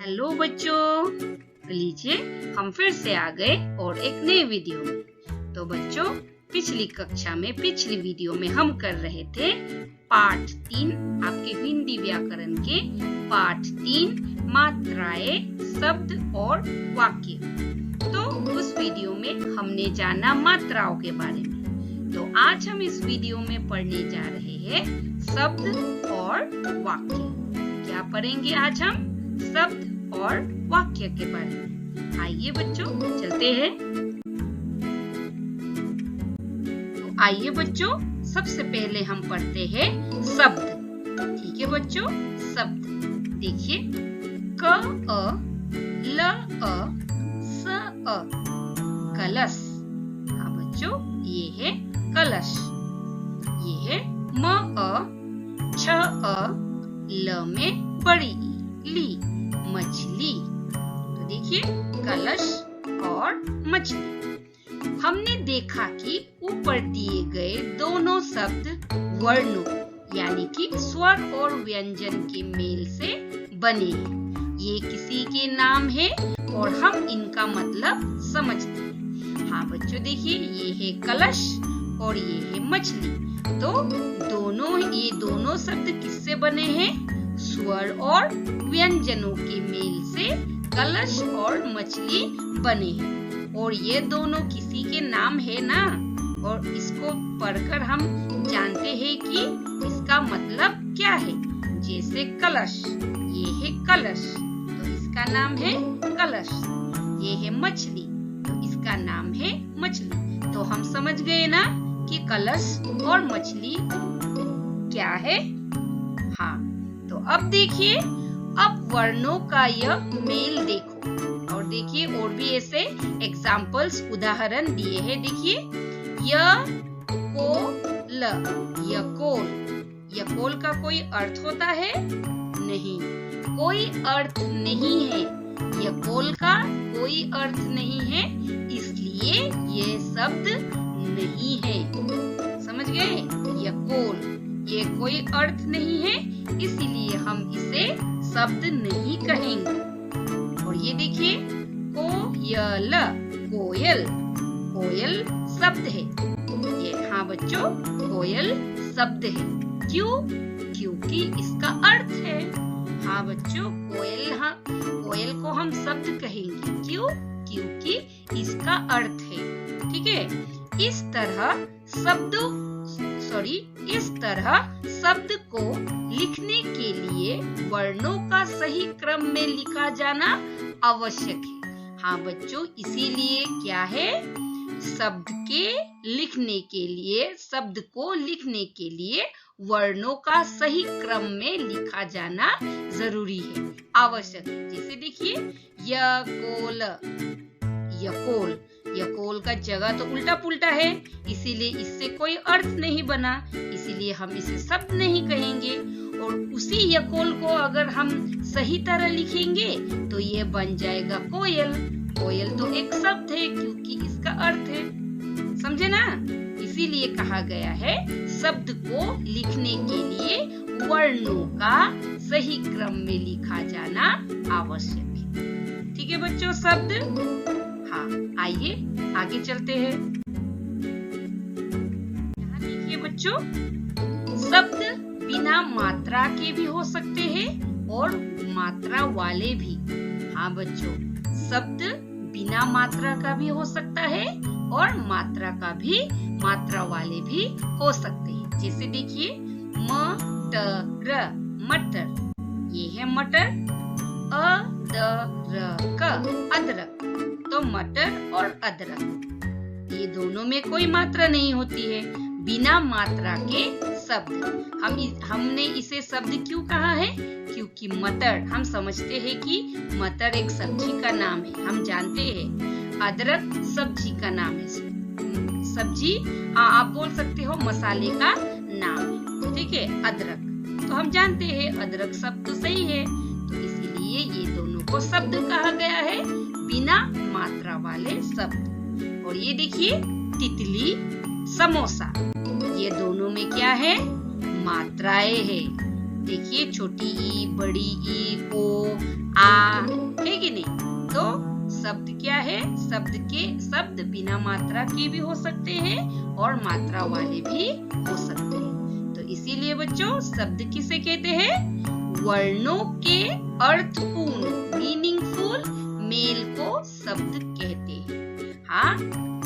Hello बच्चों, लीजिए हम फिर से आ गए और एक नए वीडियो में। तो बच्चों, पिछली कक्षा में पिछली वीडियो में हम कर रहे थे पाठ 3 आपके हिंदी व्याकरण के पाठ 3 मात्राएं, शब्द और वाक्य। तो उस वीडियो में हमने जाना मात्राओं के बारे में। तो आज हम इस वीडियो में पढ़ने जा रहे हैं शब्द और वाक्य। क्या पढ़ेंगे आज हम? शब्द और वाक्य के बारे में। आइए बच्चों चलते हैं। तो आइए बच्चों, सबसे पहले हम पढ़ते हैं शब्द। ठीक है बच्चों, शब्द देखिए, क अ ल अ स अ कलश। हाँ बच्चों, ये है कलश। ये है म अ छ अ ल में बड़ी ली मछली। तो देखिए, कलश और मछली। हमने देखा कि ऊपर दिए गए दोनों शब्द वर्णों यानी कि स्वर और व्यंजन के मेल से बने हैं। ये किसी के नाम है और हम इनका मतलब समझते हैं। हाँ बच्चों देखिए, ये है कलश और ये है मछली। तो ये दोनों शब्द किससे बने हैं? स्वर और व्यंजनों के मेल से कलश और मछली बने हैं। और ये दोनों किसी के नाम है ना। और इसको पढ़कर हम जानते हैं कि इसका मतलब क्या है। जैसे कलश, ये है कलश, तो इसका नाम है कलश। ये है मछली, तो इसका नाम है मछली। तो हम समझ गए ना कि कलश और मछली क्या है। हाँ, तो अब देखिए, अब वर्णों का यह मेल देखो। और देखिए, और भी ऐसे एग्जाम्पल्स उदाहरण दिए हैं। देखिए, यकोल, यकोल। यकोल का कोई अर्थ होता है? नहीं, कोई अर्थ नहीं है। यकोल का कोई अर्थ नहीं है, इसलिए ये शब्द नहीं है। समझ गए? यकोल, ये कोई अर्थ नहीं है, इसीलिए हम इसे शब्द नहीं कहेंगे। और ये देखिए, कोयल, कोयल, कोयल शब्द है। ये हाँ बच्चों, कोयल शब्द है। क्यों? क्योंकि इसका अर्थ है। हाँ बच्चों, कोयल को हम शब्द कहेंगे। क्यों? क्योंकि इसका अर्थ है। ठीक है, इस तरह शब्द को लिखने के लिए वर्णों का सही क्रम में लिखा जाना आवश्यक है। हाँ बच्चों, इसीलिए क्या है, शब्द को लिखने के लिए वर्णों का सही क्रम में लिखा जाना जरूरी है, आवश्यक है। जैसे देखिए, यकोल, यकोल, यकोल का जगह तो उल्टा पुल्टा है, इसीलिए इससे कोई अर्थ नहीं बना, इसीलिए हम इसे शब्द नहीं कहेंगे। और उसी यकोल को अगर हम सही तरह लिखेंगे तो ये बन जाएगा कोयल। कोयल तो एक शब्द है क्योंकि इसका अर्थ है। समझे ना? इसीलिए कहा गया है शब्द को लिखने के लिए वर्णों का सही क्रम में लिखा जाना आवश्यक है। ठीक है बच्चों, शब्द। हाँ, आइए आगे चलते हैं। यहाँ देखिए बच्चों, शब्द बिना मात्रा के भी हो सकते हैं और मात्रा वाले भी। हाँ बच्चों, शब्द बिना मात्रा का भी हो सकता है और मात्रा वाले भी हो सकते हैं। जैसे देखिए, मटर, मटर, ये है मटर। अदरक, अदरक। तो मटर और अदरक, ये दोनों में कोई मात्रा नहीं होती है। बिना मात्रा के शब्द। हमने इसे शब्द क्यों कहा है? क्योंकि मटर, हम समझते हैं कि मटर एक सब्जी का नाम है, हम जानते हैं। अदरक सब्जी का नाम है। सब्जी, हाँ आप बोल सकते हो, मसाले का नाम है। ठीक है, अदरक तो हम जानते हैं, अदरक शब्द तो सही है। तो इसीलिए ये दोनों को शब्द कहा गया है, बिना मात्रा वाले शब्द। और ये देखिए, तितली, समोसा, ये दोनों में क्या है? मात्राएं है। देखिए छोटी ई, बड़ी ई, ओ, आ, है कि नहीं? तो शब्द क्या है? शब्द बिना मात्रा के भी हो सकते हैं और मात्रा वाले भी हो सकते हैं। तो इसीलिए बच्चों शब्द किसे कहते हैं? वर्णों के अर्थपूर्ण मीनिंगफुल मेल को शब्द कहते हैं। हाँ,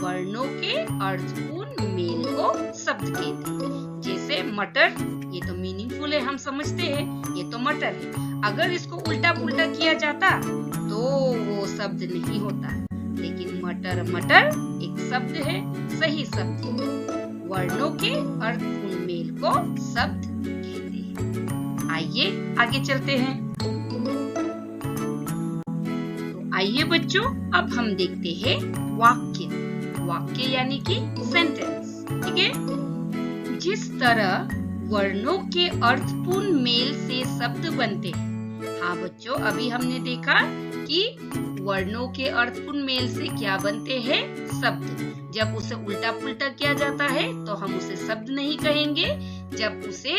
वर्णों के अर्थपूर्ण मेल को शब्द कहते हैं। जैसे मटर, ये तो मीनिंगफुल है, हम समझते हैं ये तो मटर है। अगर इसको उल्टा पुल्टा किया जाता तो वो शब्द नहीं होता, लेकिन मटर मटर एक शब्द है, सही शब्द है। वर्णों के अर्थपूर्ण मेल को शब्द कहते हैं। आइए आगे चलते हैं। तो आइए बच्चों, अब हम देखते हैं वाक्य यानी कि सेंटेंस। ठीक है? जिस तरह वर्णों के अर्थपूर्ण मेल से शब्द बनते हैं। हाँ बच्चों, अभी हमने देखा कि वर्णों के अर्थपूर्ण मेल से क्या बनते हैं? शब्द। जब उसे उल्टा पुल्टा किया जाता है तो हम उसे शब्द नहीं कहेंगे। जब उसे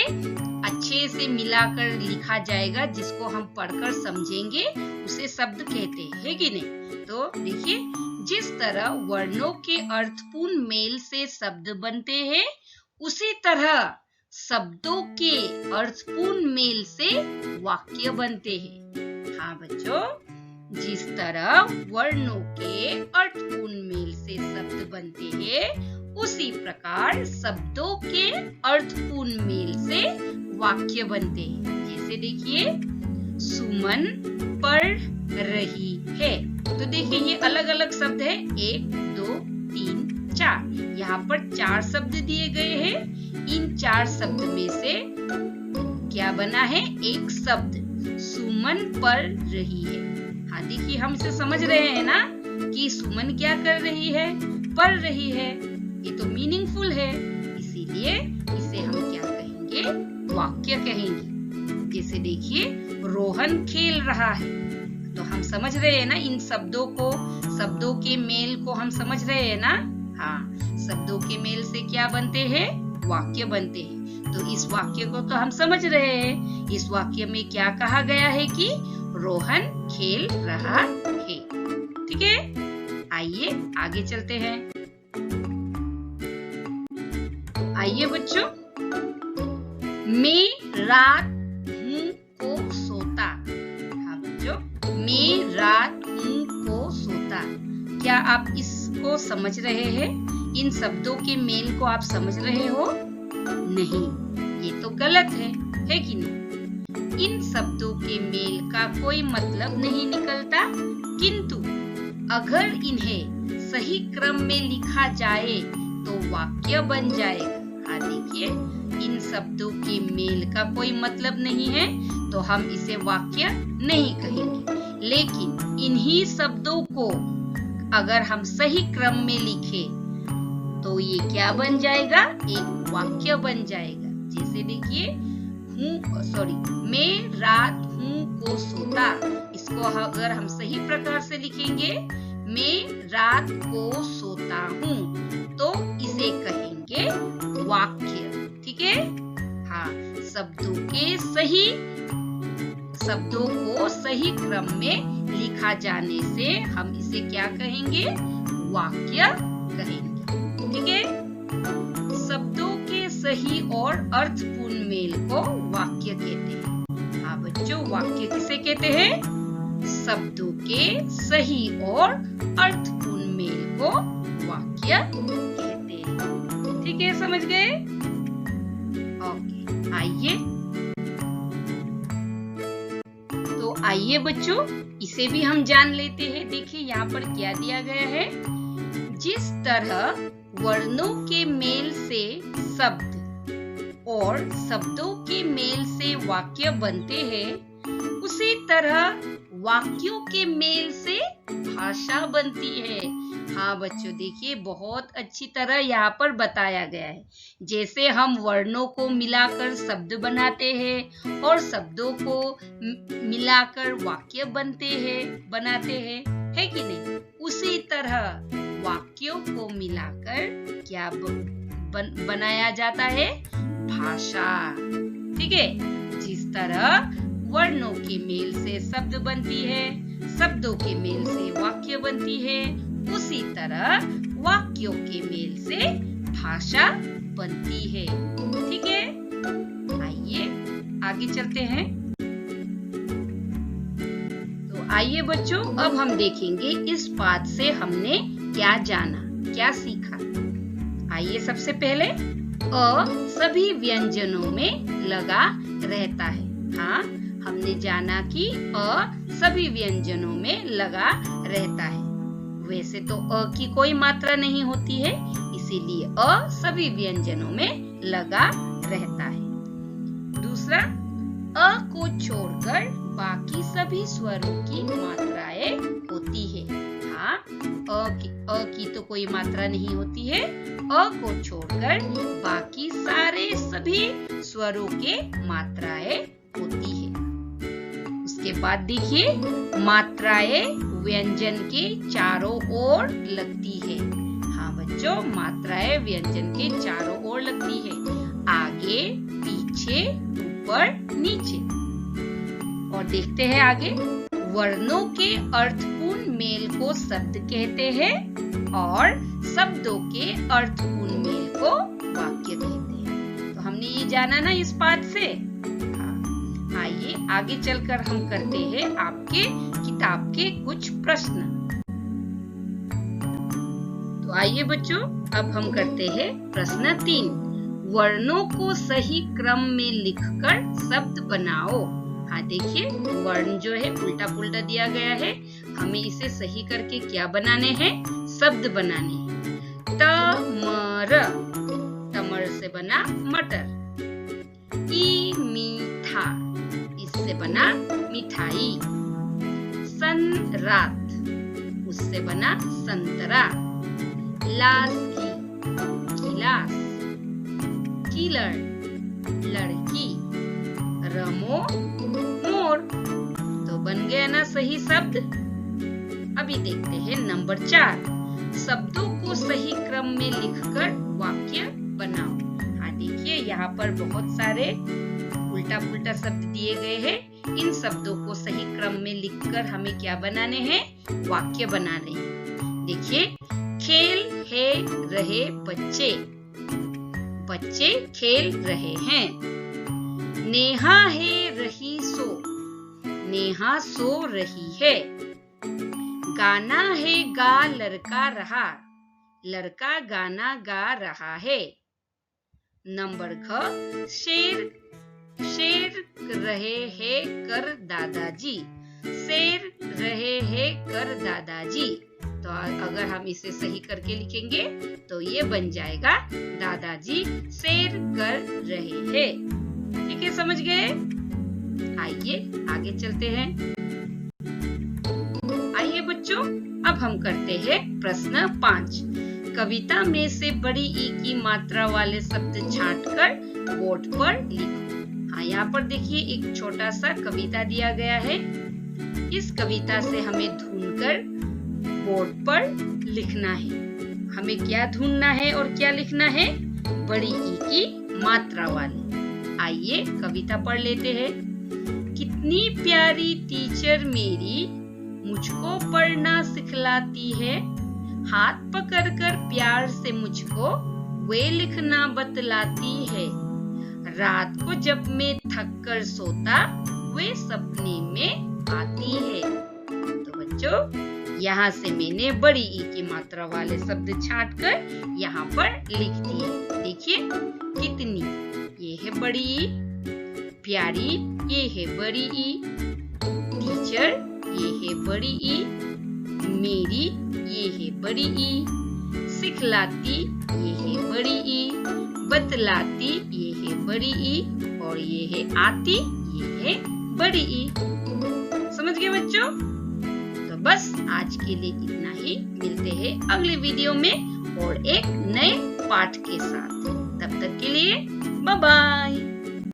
अच्छे से मिलाकर लिखा जाएगा, जिसको हम पढ़कर समझेंगे, उसे शब्द कहते हैं, है कि नहीं? तो देखिए, जिस तरह वर्णों के अर्थपूर्ण मेल से शब्द बनते हैं, उसी तरह शब्दों के अर्थपूर्ण मेल से वाक्य बनते हैं। हाँ बच्चों, जिस तरह वर्णों के अर्थपूर्ण मेल से शब्द बनते हैं, उसी प्रकार शब्दों के अर्थपूर्ण मेल से वाक्य बनते हैं। जैसे देखिए, सुमन पढ़ रही है। तो देखिए ये अलग अलग शब्द है, 1, 2, 3, 4। यहाँ पर 4 शब्द दिए गए हैं। इन 4 शब्द में से क्या बना है? एक शब्द सुमन पढ़ रही है। हाँ देखिए, हम इसे समझ रहे हैं ना कि सुमन क्या कर रही है? पढ़ रही है। ये तो मीनिंगफुल है, इसीलिए इसे हम क्या कहेंगे? वाक्य कहेंगे। जैसे देखिए, रोहन खेल रहा है। तो हम समझ रहे हैं ना इन शब्दों को, शब्दों के मेल को हम समझ रहे हैं ना। हाँ, शब्दों के मेल से क्या बनते हैं? वाक्य बनते हैं। तो इस वाक्य को तो हम समझ रहे हैं। इस वाक्य में क्या कहा गया है कि रोहन खेल रहा है। ठीक है? आइए आगे चलते हैं। तो आइए बच्चों, मैं रात हूँ को सोता। हाँ बच्चों, मैं रात हूँ को सोता। क्या आप इसको समझ रहे हैं? इन शब्दों के मेल को आप समझ रहे हो? नहीं, ये तो गलत है कि नहीं? इन शब्दों के मेल का कोई मतलब नहीं निकलता, किंतु अगर इन्हें सही क्रम में लिखा जाए तो वाक्य बन जाएगा। हाँ देखिए, इन शब्दों के मेल का कोई मतलब नहीं है तो हम इसे वाक्य नहीं कहेंगे। लेकिन इन्हीं शब्दों को अगर हम सही क्रम में लिखें तो ये क्या बन जाएगा? एक वाक्य बन जाएगा। जैसे देखिए, मैं रात हूँ को सोता। इसको अगर हम सही प्रकार से लिखेंगे, मैं रात को सोता हूँ, तो इसे कहेंगे वाक्य। ठीक है? हाँ, शब्दों को सही क्रम में लिखा जाने से हम इसे क्या कहेंगे? वाक्य कहेंगे। ठीक है? शब्दों के सही और अर्थपूर्ण मेल को वाक्य कहते हैं। हाँ बच्चों, वाक्य किसे कहते हैं? शब्दों के सही और अर्थपूर्ण मेल को वाक्य कहते हैं। ठीक है, समझ गए? ओके, आइए। तो आइए बच्चों, इसे भी हम जान लेते हैं। देखिए यहाँ पर क्या दिया गया है? जिस तरह वर्णों के मेल से शब्द और शब्दों के मेल से वाक्य बनते हैं, उसी तरह वाक्यों के मेल से भाषा बनती है। हाँ बच्चों, देखिए बहुत अच्छी तरह यहाँ पर बताया गया है। जैसे हम वर्णों को मिलाकर शब्द बनाते हैं और शब्दों को मिलाकर वाक्य बनाते हैं, है कि नहीं? उसी तरह वाक्यों को मिलाकर क्या बनाया जाता है? भाषा। ठीक है? जिस तरह वर्णों के मेल से शब्द बनती है, शब्दों के मेल से वाक्य बनती है, उसी तरह वाक्यों के मेल से भाषा बनती है। ठीक है, आइए आगे चलते हैं। तो आइए बच्चों, अब हम देखेंगे इस पाठ से हमने क्या जाना, क्या सीखा। आइए, सबसे पहले अ सभी व्यंजनों में लगा रहता है। हाँ, हमने जाना कि अ सभी व्यंजनों में लगा रहता है। वैसे तो अ की कोई मात्रा नहीं होती है, इसीलिए अ सभी व्यंजनों में लगा रहता है। दूसरा, अ को छोड़कर बाकी सभी स्वरों की मात्राएं होती है। हाँ, अ की तो कोई मात्रा नहीं होती है। अ को छोड़कर बाकी सारे सभी स्वरों के मात्राएं होती है। उसके बाद देखिए, मात्राएं व्यंजन के चारों ओर लगती है। हाँ बच्चों, मात्राएं व्यंजन के चारों ओर लगती है, आगे, पीछे, ऊपर, नीचे। और देखते हैं आगे, वर्णों के अर्थपूर्ण मेल को शब्द कहते हैं और शब्दों के अर्थपूर्ण मेल को वाक्य कहते हैं। तो हमने ये जाना ना इस पाठ से। हाँ, आइए आगे चलकर हम करते हैं आपके किताब के कुछ प्रश्न। तो आइए बच्चों, अब हम करते हैं प्रश्न 3। वर्णों को सही क्रम में लिखकर शब्द बनाओ। हाँ देखिए, वर्ण जो है उल्टा पुल्टा दिया गया है, हमें इसे सही करके क्या बनाने हैं, शब्द बनाने हैं। तमर, तमर से बना मटर। ई मीठा, इससे बना मिठाई। सनरात, उससे बना संतरा। लासकी, गिलास। किलर, लड़की। रमो, मोर। तो बन गया ना सही शब्द। अभी देखते हैं नंबर 4। शब्दों को सही क्रम में लिखकर वाक्य बनाओ। हाँ देखिए, यहाँ पर बहुत सारे उल्टा पुल्टा शब्द दिए गए हैं। इन शब्दों को सही क्रम में लिखकर हमें क्या बनाने हैं, वाक्य बनाने हैं। देखिए, खेल है रहे बच्चे, बच्चे खेल रहे हैं। नेहा है रही सो, नेहा सो रही है। गाना है गा लड़का रहा, लड़का गाना गा रहा है। नंबर ख, शेर शेर रहे हैं कर दादाजी, शेर रहे हैं कर दादाजी। तो अगर हम इसे सही करके लिखेंगे तो ये बन जाएगा, दादाजी शेर कर रहे हैं। ठीक है, समझ गए? आइए आगे चलते हैं। आइए बच्चों, अब हम करते हैं प्रश्न 5। कविता में से बड़ी ई की मात्रा वाले शब्द छांटकर बोर्ड पर लिखो। हाँ, यहाँ पर देखिए एक छोटा सा कविता दिया गया है। इस कविता से हमें ढूंढकर बोर्ड पर लिखना है। हमें क्या ढूंढना है और क्या लिखना है, बड़ी ई की मात्रा वाली। आइए कविता पढ़ लेते हैं। कितनी प्यारी टीचर मेरी मुझको पढ़ना सिखलाती है, हाथ पकड़कर प्यार से मुझको वे लिखना बतलाती है। रात को जब मैं थक कर सोता वे सपने में आती है। तो बच्चों, यहाँ से मैंने बड़ी ई की मात्रा वाले शब्द छांटकर यहाँ पर लिख दिए। देखिए, कितनी, ये है बड़ी ई। प्यारी, ये है बड़ी ई। टीचर, ये है बड़ी ई। मेरी, ये है बड़ी ई। सिखलाती, ये है बड़ी ई। बतलाती, ये है बड़ी ई। और ये है आती, ये है बड़ी ई। समझ गए बच्चों? तो बस आज के लिए इतना ही। मिलते हैं अगले वीडियो में और एक नए पाठ के साथ। तब तक के लिए बाय बाय।